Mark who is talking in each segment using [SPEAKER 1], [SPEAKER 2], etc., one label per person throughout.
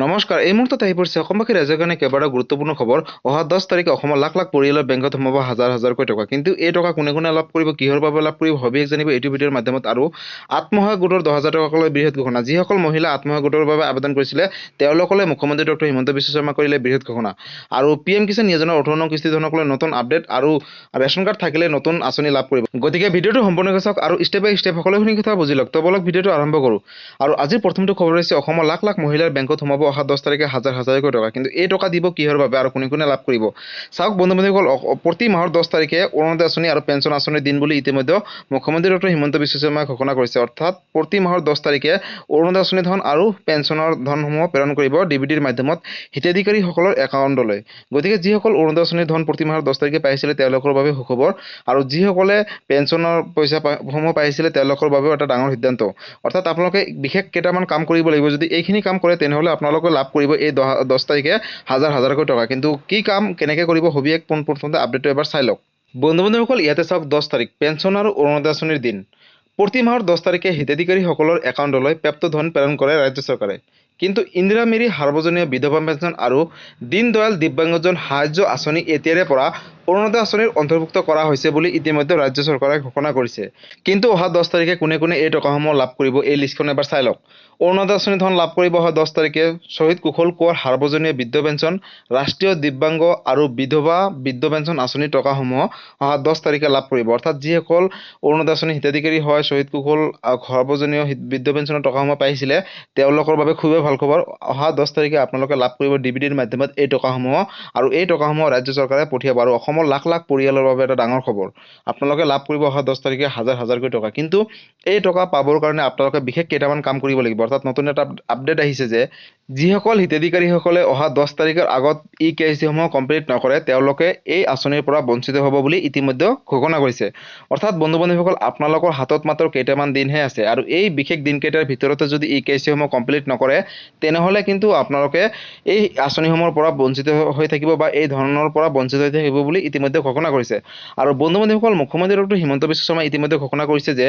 [SPEAKER 1] নমস্কাৰ, এই মুহূৰ্তত আহি পৰিছে অসমবাসী ৰাইজৰ কাৰণে কেইবাটাও গুৰুত্বপূৰ্ণ খবৰ। অহা 10 তাৰিখে অসমৰ লাখ লাখ পৰিয়ালৰ বেংকত সোমাব হাজাৰ হাজাৰকৈ টকা। কিন্তু এই টকা কোনে কোনে লাভ কৰিব, কিহৰ বাবে লাভ কৰিব, সবিশেষ জানিব এইটো ভিডিঅ'ৰ মাধ্যমত। আৰু আত্মসহায়ক গোটৰ 10,000 টকালৈ বৃহৎ ঘোষণা। যিসকল মহিলা আত্মসহায়ক গোটৰ বাবে আবেদন কৰিছিলে তেওঁলোকলৈ মুখ্যমন্ত্ৰী ডক্টৰ হিমন্ত বিশ্ব শৰ্মা কৰিলে বৃহৎ ঘোষণা। আৰু PM কিষাণ যোজনাৰ 18 নং কিস্তি ধনক লৈ নতুন আপডেট আৰু ৰেচন কাৰ্ড থাকিলে নতুন আঁচনি লাভ কৰিব। গতিকে ভিডিঅ'টো সম্পূৰ্ণকৈ চাওক আৰু ষ্টেপ বাই ষ্টেপ সকলোখিনি কথা বুজি লওক। তো বলক ভিডিঅ'টো আৰম্ভ কৰোঁ। আৰু আজিৰ প্ৰথমটো খবৰ হৈছে অসমৰ লাখ লাখ মহিলাৰ বেংকত সোমাব অহা 10 তাৰিখে হাজাৰ হাজাৰকৈ টকা। কিন্তু এই টকা দিব কিহৰ বাবে আৰু কোনে কোনে লাভ কৰিব? চাওক বন্ধু বান্ধৱীসকল, প্ৰতি মাহৰ 10 তাৰিখে অৰুণোদয় আঁচনি আৰু পেঞ্চন আঁচনিৰ দিন বুলি ইতিমধ্যে মুখ্যমন্ত্ৰী ডক্টৰ হিমন্ত বিশ্ব শৰ্মাই ঘোষণা কৰিছে। অৰ্থাৎ প্ৰতি মাহৰ 10 তাৰিখে অৰুণোদয় আঁচনি ধন আৰু পেঞ্চনৰ ধনসমূহ প্ৰেৰণ কৰিব ডিবিটিৰ মাধ্যমত হিতাধিকাৰীসকলৰ একাউণ্টলৈ। গতিকে যিসকল অৰুণোদয় আঁচনিৰ ধন প্ৰতি মাহৰ 10 তাৰিখে পাইছিলে তেওঁলোকৰ বাবে সুখবৰ, আৰু যিসকলে পেঞ্চনৰ পইচাসমূহ পাইছিলে তেওঁলোকৰ বাবেও এটা ডাঙৰ সিদ্ধান্ত। অৰ্থাৎ আপোনালোকে বিশেষ কেইটামান কাম কৰিব লাগিব। যদি এইখিনি কাম কৰে তেনেহ'লে আপোনালোকে লাভ কৰিব এই 10 তাৰিখে হাজাৰ হাজাৰকৈ টকা। কিন্তু কি কাম, কেনেকৈ কৰিব, সবিশেষ পোনপ্ৰথমতে আপডেটটো এবাৰ চাই লওক। বন্ধু বান্ধৱীসকল, ইয়াতে চাওক 10 তাৰিখ পেঞ্চন আৰু অৰুণোদয় আঁচনিৰ দিন। প্ৰতি মাহৰ 10 তাৰিখে হিতাধিকাৰীসকলৰ একাউণ্টলৈ প্ৰাপ্ত ধন প্ৰেৰণ কৰে ৰাজ্য চৰকাৰে। কিন্তু ইন্দিৰা মেৰী সাৰ্বজনীয় বিধৱা পেঞ্চন আৰু দীনদয়াল দিব্যাংগজন সাহায্য আঁচনি এতিয়াৰে পৰা অৰুণোদয় আঁচনিৰ অন্তৰ্ভুক্ত কৰা হৈছে বুলি ইতিমধ্যে ৰাজ্য চৰকাৰে ঘোষণা কৰিছে। কিন্তু অহা 10 তাৰিখে কোনে কোনে এই টকাসমূহ লাভ কৰিব এই লিষ্টখন এবাৰ চাই লওক। অৰুণোদয় আঁচনি ধন লাভ কৰিব অহা 10 তাৰিখে শ্বহীদ কুশল কোঁৱৰ সাৰ্বজনীয় বৃদ্ধ পেঞ্চন, ৰাষ্ট্ৰীয় দিব্যাংগ আৰু বিধৱা বৃদ্ধ পেঞ্চন আঁচনিৰ টকাসমূহ অহা 10 তাৰিখে লাভ কৰিব। অৰ্থাৎ যিসকল অৰুণোদয় আঁচনি হিতাধিকাৰী হয়, শ্বহীদ কুশল সাৰ্বজনীয় বৃদ্ধ পেঞ্চনৰ টকাসমূহ পাইছিলে তেওঁলোকৰ বাবে খুবেই ভাল খবৰ। অহা 10 তাৰিখে আপোনালোকে লাভ কৰিব ডিবিটিৰ মাধ্যমত এই টকাসমূহ, আৰু এই টকাসমূহ ৰাজ্য চৰকাৰে পঠিয়াব। আৰু অসমৰ লাখ লাখ পৰিয়ালৰ বাবে এটা ডাঙৰ খবৰ, আপোনালোকে লাভ কৰিব অহা 10 তাৰিখে হাজাৰ হাজাৰকৈ টকা। কিন্তু এই টকা পাবৰ কাৰণে আপোনালোকে বিশেষ কেইটামান কাম কৰিব লাগিব। অৰ্থাৎ নতুন এটা আপডেট আহিছে যে যিসকল হিতাধিকাৰীসকলে অহা 10 তাৰিখৰ আগত KYC-সমূহ কমপ্লিট নকৰে তেওঁলোকে এই আঁচনিৰ পৰা বঞ্চিত হ'ব বুলি ইতিমধ্যে ঘোষণা কৰিছে। অৰ্থাৎ বন্ধু বান্ধৱীসকল, আপোনালোকৰ হাতত মাত্ৰ কেইটামান দিনহে আছে, আৰু এই বিশেষ দিনকেইটাৰ ভিতৰতে যদি KYC-সমূহ কমপ্লিট নকৰে তেনেহ'লে কিন্তু আপোনালোকে এই আঁচনিসমূহৰ পৰা বঞ্চিত হৈ থাকিব বা এই ধৰণৰ পৰা বঞ্চিত হৈ থাকিব বুলি ইতিমধ্যে ঘোষণা কৰিছে। আৰু বন্ধু বান্ধৱীসকল, মুখ্যমন্ত্ৰী ডক্টৰ হিমন্ত বিশ্ব শৰ্মাই ইতিমধ্যে ঘোষণা কৰিছে যে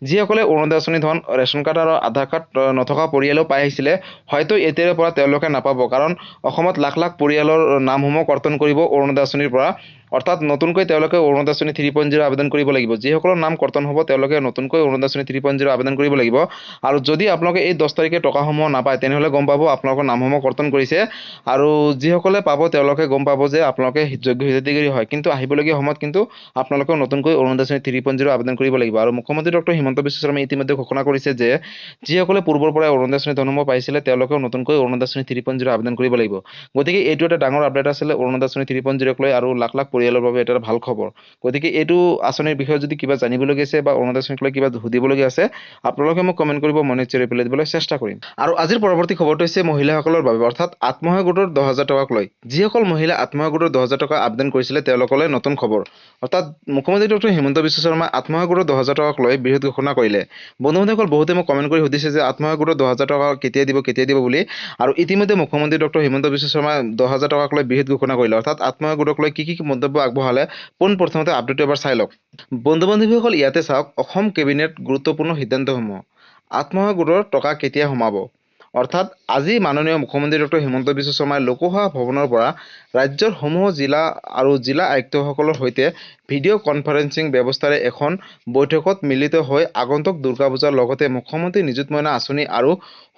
[SPEAKER 1] যিসকলে অৰুণোদয় আঁচনি ধন ৰেচন কাৰ্ড আৰু আধাৰ কাৰ্ড নথকা পৰিয়ালেও পাই আহিছিলে, হয়তো এতিয়াৰে পৰা তেওঁলোকে নাপাব। কাৰণ অসমত লাখ লাখ পৰিয়ালৰ নামসমূহ কৰ্তন কৰিব অৰুণোদয় আঁচনিৰ পৰা। অৰ্থাৎ নতুনকৈ তেওঁলোকে অৰুণোদয় আঁচনি 3.0 আবেদন কৰিব লাগিব। যিসকলৰ নাম কৰ্তন হ'ব তেওঁলোকে নতুনকৈ অৰুণোদয় আঁচনি 3.0 আবেদন কৰিব লাগিব। আৰু যদি আপোনালোকে এই 10 তাৰিখে টকাসমূহ নাপায় তেনেহ'লে গম পাব আপোনালোকৰ নামসমূহ কৰ্তন কৰিছে। আৰু যিসকলে পাব তেওঁলোকে গম পাব যে আপোনালোকে যোগ্য হিতাধিকাৰী হয়। কিন্তু আহিবলগীয়া সময়ত কিন্তু আপোনালোকে নতুনকৈ অৰুণোদয় আঁচনি 3.0 আবেদন কৰিব লাগিব। আৰু মুখ্যমন্ত্ৰী ডক্টৰ হিমন্ত বিশ্ব শৰ্মাই ইতিমধ্যে ঘোষণা কৰিছে যে যিসকলে পূৰ্বৰ পৰাই অৰুণোদয় আঁচনি ধনসমূহ পাইছিলে তেওঁলোকেও নতুনকৈ অৰুণোদয় আঁচনি 3.0 আবেদন কৰিব লাগিব। গতিকে এইটো এটা ডাঙৰ আপডেট আছিলে অৰুণোদয় আঁচনি 3.0ক লৈ, আৰু লাখ লাখ পৰিয়ালৰ বাবে এটা ভাল খবৰ। গতিকে এইটো আঁচনিৰ বিষয়ে যদি কিবা জানিবলগীয়া আছে বা অৰুণোদয় আঁচনিক লৈ কিবা সুধিবলগীয়া আছে আপোনালোকে মোক কমেণ্ট কৰিব, মই নিশ্চয় ৰিপ্লাই দিবলৈ চেষ্টা কৰিম। আৰু আজিৰ পৰৱৰ্তী খবৰটো হৈছে মহিলাসকলৰ বাবে, অৰ্থাৎ আত্মসহায়ক গোটৰ 10,000 টকাক লৈ। যিসকল মহিলা আত্মসহায়ক গোটৰ 10,000 টকা আবেদন কৰিছিলে তেওঁলোকলৈ নতুন খবৰ। অৰ্থাৎ মুখ্যমন্ত্ৰী ডক্টৰ হিমন্ত বিশ্ব শৰ্মাই আত্মসহায়ক গোটৰ 10,000 টকাক লৈ বৃহৎ ঘোষণা কৰিলে। বন্ধু বান্ধৱীসকল, বহুতে মোক কমেণ্ট কৰি সুধিছে যে আত্মসহায়ক গোটৰ 10,000 টকা কেতিয়া দিব বুলি। আৰু ইতিমধ্যে মুখ্যমন্ত্ৰী ডক্টৰ হিমন্ত বিশ্ব শৰ্মাই 10,000 টকাক লৈ বৃহৎ ঘোষণা কৰিলে। অৰ্থাৎ আত্মসহায়ক গোটক লৈ কি মন্তব্য আগবঢ়ালে পোনপ্ৰথমতে আপডেটটো এবাৰ চাই লওক। বন্ধু বান্ধৱীসকল, ইয়াতে চাওক অসম কেবিনেট গুৰুত্বপূৰ্ণ সিদ্ধান্তসমূহ। আত্মসহায়ক গোটৰ টকা কেতিয়া সোমাব? অৰ্থাৎ আজি মাননীয় মুখ্যমন্ত্ৰী ডক্টৰ হিমন্ত বিশ্ব শৰ্মাই লোকসভা ভৱনৰ পৰা ৰাজ্যৰ সমূহ জিলা আৰু জিলা আয়ুক্তসকলৰ সৈতে ভিডিঅ' কনফাৰেন্সিং ব্যৱস্থাৰে এখন বৈঠকত মিলিত হৈ আগন্তুক দুৰ্গা পূজাৰ লগতে মুখ্যমন্ত্ৰী নিযুত মইনা আঁচনি আৰু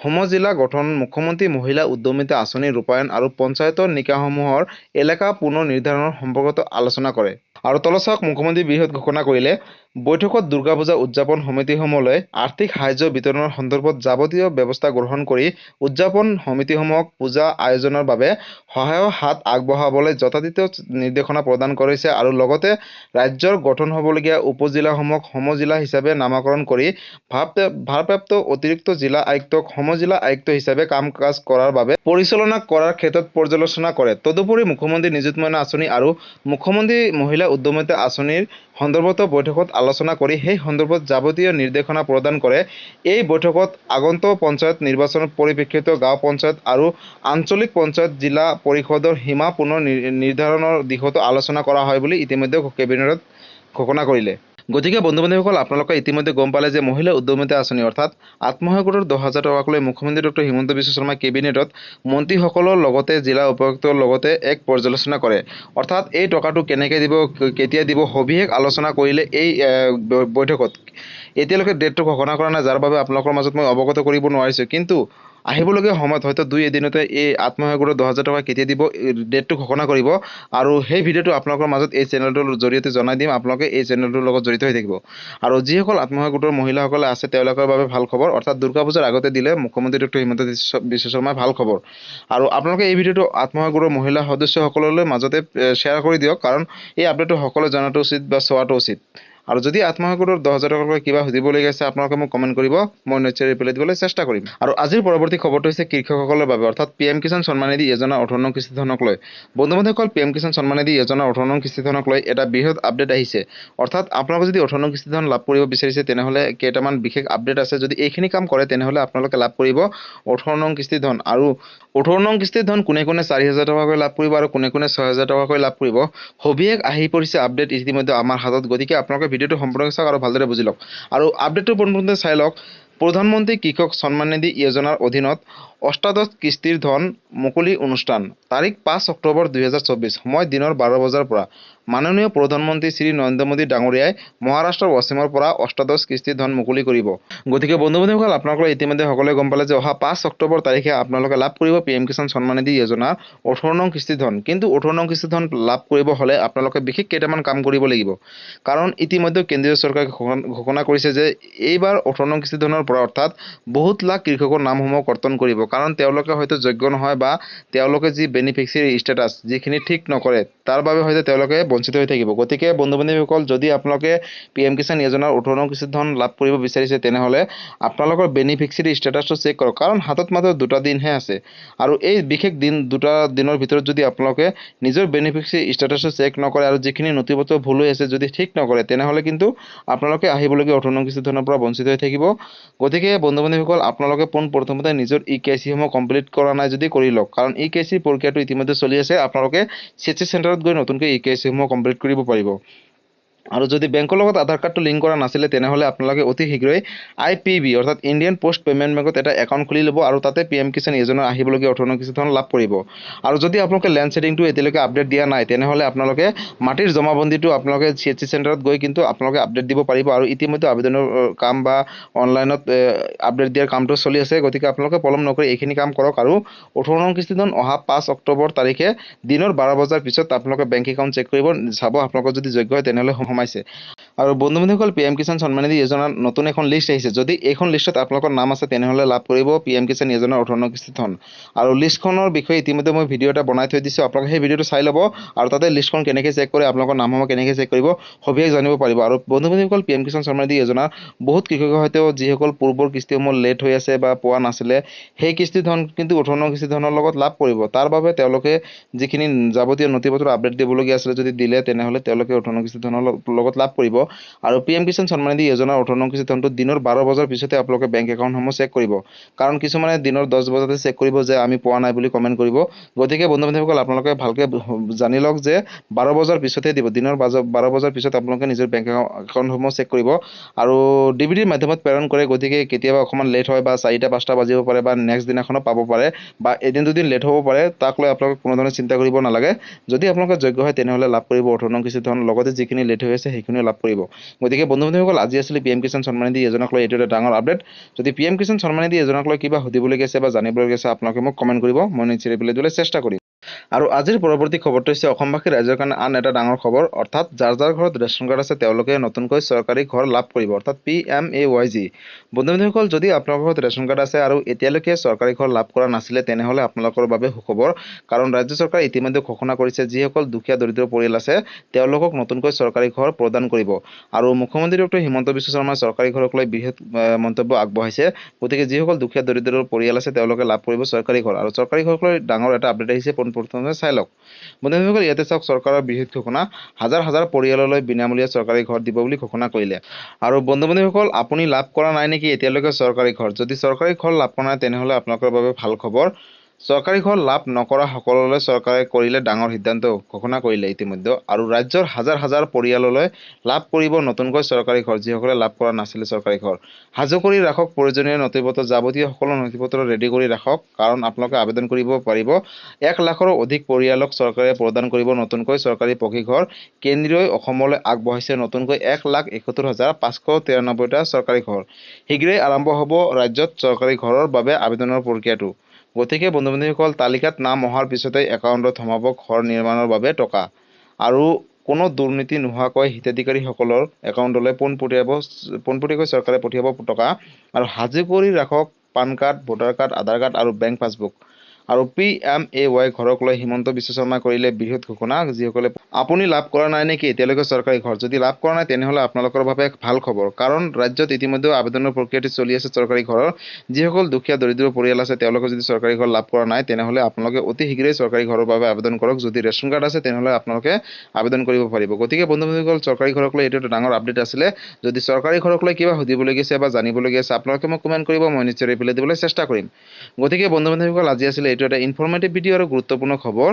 [SPEAKER 1] সমজিলা গঠন, মুখ্যমন্ত্ৰী মহিলা উদ্যমিতা আঁচনি ৰূপায়ণ আৰু পঞ্চায়তৰ নিকায়সমূহৰ এলেকা পুনৰ নিৰ্ধাৰণৰ সম্পৰ্কত আলোচনা কৰে। আৰু তলত চাওক মুখ্যমন্ত্ৰী বৃহৎ ঘোষণা কৰিলে। বৈঠকত দুৰ্গা পূজা উদযাপন সমিতিসমূহলৈ আৰ্থিক সাহায্য বিতৰণৰ সন্দৰ্ভত যাৱতীয় ব্যৱস্থা গ্ৰহণ কৰি উদযাপন সমিতিসমূহক পূজা আয়োজনৰ বাবে সহায়ৰ হাত আগবঢ়াবলৈ যথাযথ নিৰ্দেশনা প্ৰদান কৰিছে। আৰু লগতে ৰাজ্যৰ গঠন হ'বলগীয়া উপজিলাসমূহক সমজিলা হিচাপে নামকৰণ কৰি ভাৰপ্ৰাপ্ত অতিৰিক্ত জিলা আয়ুক্তক সমজিলা আয়ুক্ত হিচাপে কাম কাজ কৰাৰ বাবে পৰিচালনা কৰাৰ ক্ষেত্ৰত পৰ্যালোচনা কৰে। তদুপৰি মুখ্যমন্ত্ৰী নিযুত মইনা আঁচনি আৰু মুখ্যমন্ত্ৰী মহিলা উদ্যমিতা আঁচনিৰ সন্দৰ্ভত বৈঠকত আলোচনা কৰি সেই সন্দৰ্ভত যাৱতীয় নিৰ্দেশনা প্ৰদান কৰে। এই বৈঠকত আগন্তুক পঞ্চায়ত নিৰ্বাচনৰ পৰিপ্ৰেক্ষিতত গাঁও পঞ্চায়ত আৰু আঞ্চলিক পঞ্চায়ত জিলা পৰিষদৰ সীমা পুনৰ নিৰ্ধাৰণৰ দিশতো আলোচনা কৰা হয় বুলি ইতিমধ্যে কেবিনেটত ঘোষণা কৰিলে। গতিকে বন্ধু বান্ধৱীসকল আপোনালোকে ইতিমধ্যে গম পালে যে মহিলা উদ্যমিতা আঁচনি অৰ্থাৎ আত্মসহায়ক গোটৰ 10,000 টকাক লৈ মুখ্যমন্ত্ৰী ডক্টৰ হিমন্ত বিশ্ব শৰ্মাই কেবিনেটত মন্ত্ৰীসকলৰ লগতে জিলা উপায়ুক্তৰ লগতে এক পৰ্যালোচনা কৰে। অৰ্থাৎ এই টকাটো কেনেকৈ দিব, কেতিয়া দিব, সবিশেষ আলোচনা কৰিলে এই বৈঠকত। এতিয়ালৈকে ডেটটো ঘোষণা কৰা নাই, যাৰ বাবে আপোনালোকৰ মাজত মই অৱগত কৰিব নোৱাৰিছোঁ। কিন্তু আহিবলগীয়া সময়ত হয়তো 2-এদিনতে এই আত্মসহায়ক গোটৰ 10,000 টকা কেতিয়া দিব ডেটটো ঘোষণা কৰিব আৰু সেই ভিডিঅ'টো আপোনালোকৰ মাজত এই চেনেলটোৰ জৰিয়তে জনাই দিম। আপোনালোকে এই চেনেলটোৰ লগত জড়িত হৈ থাকিব। আৰু যিসকল আত্মসহায়ক গোটৰ মহিলাসকলে আছে তেওঁলোকৰ বাবে ভাল খবৰ, অৰ্থাৎ দুৰ্গা পূজাৰ আগতে দিলে মুখ্যমন্ত্ৰী ডক্টৰ হিমন্ত বিশ্ব শৰ্মাই ভাল খবৰ। আৰু আপোনালোকে এই ভিডিঅ'টো আত্মসহায়ক গোটৰ মহিলা সদস্যসকললৈ মাজতে শ্বেয়াৰ কৰি দিয়ক, কাৰণ এই আপডেটটো সকলোৱে জনাটো উচিত বা চোৱাটো উচিত। আৰু যদি আত্মসহায়ক গোটৰ 10,000 টকাকৈ কিবা সুধিবলগীয়া আছে আপোনালোকে মোক কমেণ্ট কৰিব, মই নিশ্চয় ৰিপ্লাই দিবলৈ চেষ্টা কৰিম। আৰু আজিৰ পৰৱৰ্তী খবৰটো হৈছে কৃষকসকলৰ বাবে, অৰ্থাৎ PM কিষাণ সন্মান নিধি যোজনাৰ 18 নং কিস্তি ধনক লৈ। বন্ধু বান্ধৱীসকল, PM কিষাণ সন্মান নিধি যোজনাৰ 18 নং কিস্তি ধনক লৈ এটা বৃহৎ আপডেট আহিছে। অৰ্থাৎ আপোনালোকে যদি 18 নং কিস্তি ধন লাভ কৰিব বিচাৰিছে তেনেহ'লে কেইটামান বিশেষ আপডেট আছে। যদি এইখিনি কাম কৰে তেনেহ'লে আপোনালোকে লাভ কৰিব 18 নং কিস্তি ধন। আৰু 18 নং কিস্তিৰ ধন কোনে 4,000 টকাকৈ লাভ কৰিব আৰু কোনে 6,000 টকাকৈ লাভ কৰিব, সবিশেষ আহি পৰিছে আপডেট ইতিমধ্যে আমাৰ হাতত। গতিকে আপোনালোকে ভিডিঅ'টো সম্পূৰ্ণকৈ চাওক আৰু ভালদৰে বুজি লওক। আৰু আপডেটটো পোনপোনতে চাই লওক। প্ৰধানমন্ত্ৰী কৃষক সন্মান নিধি যোজনাৰ অধীনত অষ্টাদশ কিস্তিৰ ধন মুকলি অনুষ্ঠান, তাৰিখ 5 অক্টোবৰ 2024, সময় দিনৰ 12 বজাৰ পৰা। মাননীয় প্ৰধানমন্ত্ৰী শ্ৰী নৰেন্দ্ৰ মোদী ডাঙৰীয়াই মহাৰাষ্ট্ৰৰ ৱাছিমৰ পৰা অষ্টাদশ কিস্তিৰ ধন মুকলি কৰিব। গতিকে বন্ধু বান্ধৱীসকল, আপোনালোকে ইতিমধ্যে সকলোৱে গম পালে যে অহা 5 অক্টোবৰ তাৰিখে আপোনালোকে লাভ কৰিব PM কিষাণ সন্মান নিধি যোজনাৰ 18 নং কিস্তি ধন। কিন্তু 18 নং কিস্তি ধন লাভ কৰিব হ'লে আপোনালোকে বিশেষ কেইটামান কাম কৰিব লাগিব। কাৰণ ইতিমধ্যে কেন্দ্ৰীয় চৰকাৰে ঘোষণা কৰিছে যে এইবাৰ 18 নং কিস্তি ধনৰ পৰা অৰ্থাৎ বহুত লাখ কৃষকৰ নামসমূহ কৰ্তন কৰিব। কাৰণ তেওঁলোকে হয়তো যোগ্য নহয় বা তেওঁলোকে যি বেনিফিচিয়াৰী ষ্টেটাছ যিখিনি ঠিক নকৰে, তাৰ বাবে হয়তো তেওঁলোকে বঞ্চিত হৈ থাকিব। গতিকে বন্ধু বান্ধৱীসকল, যদি আপোনালোকে PM কিষাণ যোজনাৰ 18 নং কিস্তি ধন লাভ কৰিব বিচাৰিছে তেনেহ'লে আপোনালোকৰ বেনিফিচিয়াৰী ষ্টেটাছটো চেক কৰক। কাৰণ হাতত মাত্ৰ 2টা দিনহে আছে। আৰু এই বিশেষ দুটা দিনৰ ভিতৰত যদি আপোনালোকে নিজৰ বেনিফিচিয়াৰী ষ্টেটাছটো চেক নকৰে আৰু যিখিনি নথিপত্ৰ ভুল হৈ আছে যদি ঠিক নকৰে তেনেহ'লে কিন্তু আপোনালোকে আহিবলগীয়া 18 নং কিস্তি ধনৰ পৰা বঞ্চিত হৈ থাকিব। গতিকে বন্ধু বান্ধৱীসকল, আপোনালোকে পোনপ্ৰথমতে নিজৰ EKYC সমূহ কমপ্লিট কৰা নাই যদি কৰি লওক। কাৰণ EKYC প্ৰক্ৰিয়াটো ইতিমধ্যে চলি আছে। আপোনালোকে CSC চেণ্টাৰত গৈ নতুনকৈ EKYC সমূহ কমপ্লিট কৰিব পাৰিব। আৰু যদি বেংকৰ লগত আধাৰ কাৰ্ডটো লিংক কৰা নাছিলে তেনেহ'লে আপোনালোকে অতি শীঘ্ৰেই IPB অৰ্থাৎ ইণ্ডিয়ান পোষ্ট পেমেণ্ট বেংকত এটা একাউণ্ট খুলি ল'ব আৰু তাতে PM কিষাণ যোজনাৰ আহিবলগীয়া 18 নং কিস্তি ধন লাভ কৰিব। আৰু যদি আপোনালোকে লেণ্ড ছেডিংটো এতিয়ালৈকে আপডেট দিয়া নাই তেনেহ'লে আপোনালোকে মাটিৰ জমাবন্দীটো আপোনালোকে CSC চেণ্টাৰত গৈ কিন্তু আপোনালোকে আপডেট দিব পাৰিব। আৰু ইতিমধ্যে আবেদনৰ কাম বা অনলাইনত আপডেট দিয়াৰ কামটো চলি আছে। গতিকে আপোনালোকে পলম নকৰি এইখিনি কাম কৰক। আৰু 18 নং কিস্তি ধন অহা 5 অক্টোবৰ তাৰিখে দিনৰ 12 বজাৰ পিছত আপোনালোকে বেংক একাউণ্ট চেক কৰিব, চাব আপোনালোকৰ যদি যোগ্য হয় তেনেহ'লে সোমাইছে। আৰু বন্ধু বান্ধৱীসকল, PM কিষাণ সন্মান নিধি যোজনাৰ নতুন এখন লিষ্ট আহিছে। যদি এইখন লিষ্টত আপোনালোকৰ নাম আছে তেনেহ'লে লাভ কৰিব PM কিষাণ যোজনাৰ 18 নং কিস্তি ধন। আৰু লিষ্টখনৰ বিষয়ে ইতিমধ্যে মই ভিডিঅ' এটা বনাই থৈ দিছোঁ। আপোনালোকে সেই ভিডিঅ'টো চাই ল'ব আৰু তাতে লিষ্টখন কেনেকৈ চেক কৰে, আপোনালোকৰ নামসমূহ কেনেকৈ চেক কৰিব সবিশেষ জানিব পাৰিব। আৰু বন্ধু বান্ধৱীসকল, PM কিষাণ সন্মান নিধি যোজনাৰ বহুত কৃষকৰ হয়তো যিসকল পূৰ্বৰ কিস্তিসমূহ লেট হৈ আছে বা পোৱা নাছিলে, সেই কিস্তি ধন কিন্তু 18 নং কিস্তি ধনৰ লগত লাভ কৰিব। তাৰ বাবে তেওঁলোকে যিখিনি যাৱতীয় নথিপত্ৰ আপডেট দিবলগীয়া আছিলে যদি দিলে তেনেহ'লে তেওঁলোকে 18 নং কিস্তি ধনৰ লগত লাভ কৰিব। আৰু PM কিষাণ সন্মান নিধি যোজনাৰ 18 নং কিস্তি ধনটো দিনৰ 12 বজাৰ পিছতে আপোনালোকে বেংক একাউণ্টসমূহ চেক কৰিব। কাৰণ কিছুমানে দিনৰ 10 বজাতে চেক কৰিব যে আমি পোৱা নাই বুলি কমেণ্ট কৰিব। গতিকে বন্ধু বান্ধৱীসকল, আপোনালোকে ভালকৈ জানি লওক যে 12 বজাৰ পিছতহে দিব। দিনৰ 12 বজাৰ পিছত আপোনালোকে নিজৰ বেংক একাউণ্টসমূহ চেক কৰিব। আৰু DBDৰ মাধ্যমত প্ৰেৰণ কৰে। গতিকে কেতিয়াবা অকণমান লেট হয় বা 4টা-5টা বাজিব পাৰে বা নেক্সট দিনাখনো পাব পাৰে বা এদিন দুদিন লেট হ'ব পাৰে, তাক লৈ আপোনালোকে কোনো ধৰণৰ চিন্তা কৰিব নালাগে। যদি আপোনালোকে যোগ্য হয় তেনেহ'লে লাভ কৰিব 18 নং কিস্তি ধন, লগতে যিখিনি লেট হৈ আছে সেইখিনিও লাভ কৰিব। গতিকে বন্ধু বান্ধৱীসকল, আজি আছিলে PM কিষাণ সন্মান নিধি যোজনাক লৈ এইটো এটা ডাঙৰ আপডেট। যদি PM কিষাণ সন্মান নিধি যোজনাক লৈ কিবা সুধিবলগীয়া আছে বা জানিবলগীয়া আছে আপোনালোকে মোক কমেণ্ট কৰিব, মই নিশ্চয় ৰিপ্লাই দিবলৈ চেষ্টা কৰিম। আৰু আজিৰ পৰৱৰ্তী খবৰটো হৈছে অসমবাসী ৰাইজৰ কাৰণে আন এটা ডাঙৰ খবৰ। অৰ্থাৎ যাৰ যাৰ ঘৰত ৰেচন কাৰ্ড আছে তেওঁলোকে নতুনকৈ চৰকাৰী ঘৰ লাভ কৰিব, অৰ্থাৎ PMAYG। বন্ধু বান্ধৱীসকল, যদি আপোনালোকৰ ঘৰত ৰেচন কাৰ্ড আছে আৰু এতিয়ালৈকে চৰকাৰী ঘৰ লাভ কৰা নাছিলে তেনেহ'লে আপোনালোকৰ বাবে সুখবৰ। কাৰণ ৰাজ্য চৰকাৰে ইতিমধ্যে ঘোষণা কৰিছে যিসকল দুখীয়া দৰিদ্ৰ পৰিয়াল আছে তেওঁলোকক নতুনকৈ চৰকাৰী ঘৰ প্ৰদান কৰিব। আৰু মুখ্যমন্ত্ৰী ডক্টৰ হিমন্ত বিশ্ব শৰ্মাই চৰকাৰী ঘৰক লৈ বৃহৎ মন্তব্য আগবঢ়াইছে। গতিকে যিসকল দুখীয়া দৰিদ্ৰ পৰিয়াল আছে তেওঁলোকে লাভ কৰিব চৰকাৰী ঘৰ। আৰু চৰকাৰী ঘৰক লৈ ডাঙৰ এটা আপডেট আহিছে, পোনপ্ৰথমে চাই লওক। বন্ধু বান্ধৱীসকল, ইয়াতে চাওক, চৰকাৰৰ বৃহৎ ঘোষণা, হাজাৰ হাজাৰ পৰিয়াললৈ বিনামূলীয়া চৰকাৰী ঘৰ দিব বুলি ঘোষণা কৰিলে। আৰু বন্ধু বান্ধৱীসকল, আপুনি লাভ কৰা নাই নেকি এতিয়ালৈকে চৰকাৰী ঘৰ? যদি চৰকাৰী ঘৰ লাভ কৰা নাই তেনেহ'লে আপোনালোকৰ বাবে ভাল খবৰ। চৰকাৰী ঘৰ লাভ নকৰা সকললৈ চৰকাৰে কৰিলে ডাঙৰ সিদ্ধান্ত ঘোষণা কৰিলে ইতিমধ্যে আৰু ৰাজ্যৰ হাজাৰ হাজাৰ পৰিয়াললৈ লাভ কৰিব নতুনকৈ চৰকাৰী ঘৰ যিসকলে লাভ কৰা নাছিলে চৰকাৰী ঘৰ সাজু কৰি ৰাখক প্ৰয়োজনীয় নথিপত্ৰ যাৱতীয় সকলো নথিপত্ৰ ৰেডি কৰি ৰাখক কাৰণ আপোনালোকে আবেদন কৰিব পাৰিব 1 লাখৰো অধিক পৰিয়ালক চৰকাৰে প্ৰদান কৰিব নতুনকৈ চৰকাৰী পকী ঘৰ কেন্দ্ৰীয় অসমলৈ আগবঢ়াইছে নতুনকৈ 1,71,593টা চৰকাৰী ঘৰ শীঘ্ৰেই আৰম্ভ হ'ব ৰাজ্যত চৰকাৰী ঘৰৰ বাবে আবেদনৰ প্ৰক্ৰিয়াটো গতিকে বন্ধু-বান্ধৱীসকল তালিকাত নাম অহাৰ পিছতে একাউণ্টত সোমাব ঘৰ নিৰ্মাণৰ বাবে টকা আৰু কোনো দুৰ্নীতি নোহোৱাকৈ হিতাধিকাৰীসকলৰ একাউণ্টলৈ পোনপটীয়াকৈ চৰকাৰে পঠিয়াব টকা আৰু সাজু কৰি ৰাখক পান কাৰ্ড ভোটাৰ কাৰ্ড আধাৰ কাৰ্ড আৰু বেংক পাছবুক আৰু PMAY ঘৰক লৈ হিমন্ত বিশ্ব শৰ্মাই কৰিলে বৃহৎ ঘোষণা যিসকলে আপুনি লাভ কৰা নাই নেকি এতিয়ালৈকে চৰকাৰী ঘৰ যদি লাভ কৰা নাই তেনেহ'লে আপোনালোকৰ বাবে ভাল খবৰ কাৰণ ৰাজ্যত ইতিমধ্যে আবেদনৰ প্ৰক্ৰিয়াটো চলি আছে চৰকাৰী ঘৰৰ যিসকল দুখীয়া দৰিদ্ৰ পৰিয়াল আছে তেওঁলোকে যদি চৰকাৰী ঘৰ লাভ কৰা নাই তেনেহ'লে আপোনালোকে অতি শীঘ্ৰেই চৰকাৰী ঘৰৰ বাবে আবেদন কৰক যদি ৰেচন কাৰ্ড আছে তেনেহ'লে আপোনালোকে আবেদন কৰিব পাৰিব গতিকে বন্ধু-বান্ধৱীসকল চৰকাৰী ঘৰক লৈ এইটো এটা ডাঙৰ আপডেট আছিলে যদি চৰকাৰী ঘৰক লৈ কিবা সুধিবলগীয়া আছে বা জানিবলগীয়া আছে আপোনালোকে মোক কমেণ্ট কৰিব মই নিশ্চয় ৰিপ্লাই দিবলৈ চেষ্টা কৰিম গতিকে বন্ধু-বান্ধৱীসকল আজি আছিলে এইটো এটা ইনফৰমেটিভ ভিডিঅ' আৰু গুৰুত্বপূৰ্ণ খবৰ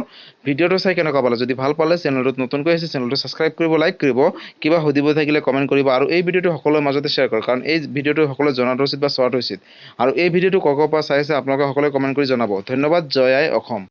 [SPEAKER 1] ভিডিঅ'টো চাই কেনেকুৱা পালে যদি ভাল পালে চেনেলটোত নতুনকৈ আছে চেনেলটো ছাবস্ক্ৰাইব কৰিব লাইক কৰিব কিবা সুধিব থাকিলে কমেণ্ট কৰিব আৰু এই ভিডিঅ'টো সকলোৰে মাজতে শ্বেয়াৰ কৰক কাৰণ এই ভিডিঅ'টো সকলোৱে জনাটো উচিত বা চোৱাটো উচিত আৰু এই ভিডিঅ'টো ক'ৰ পৰা চাই আছে আপোনালোকে সকলোৱে কমেণ্ট কৰি জনাব ধন্যবাদ জয় আই অসম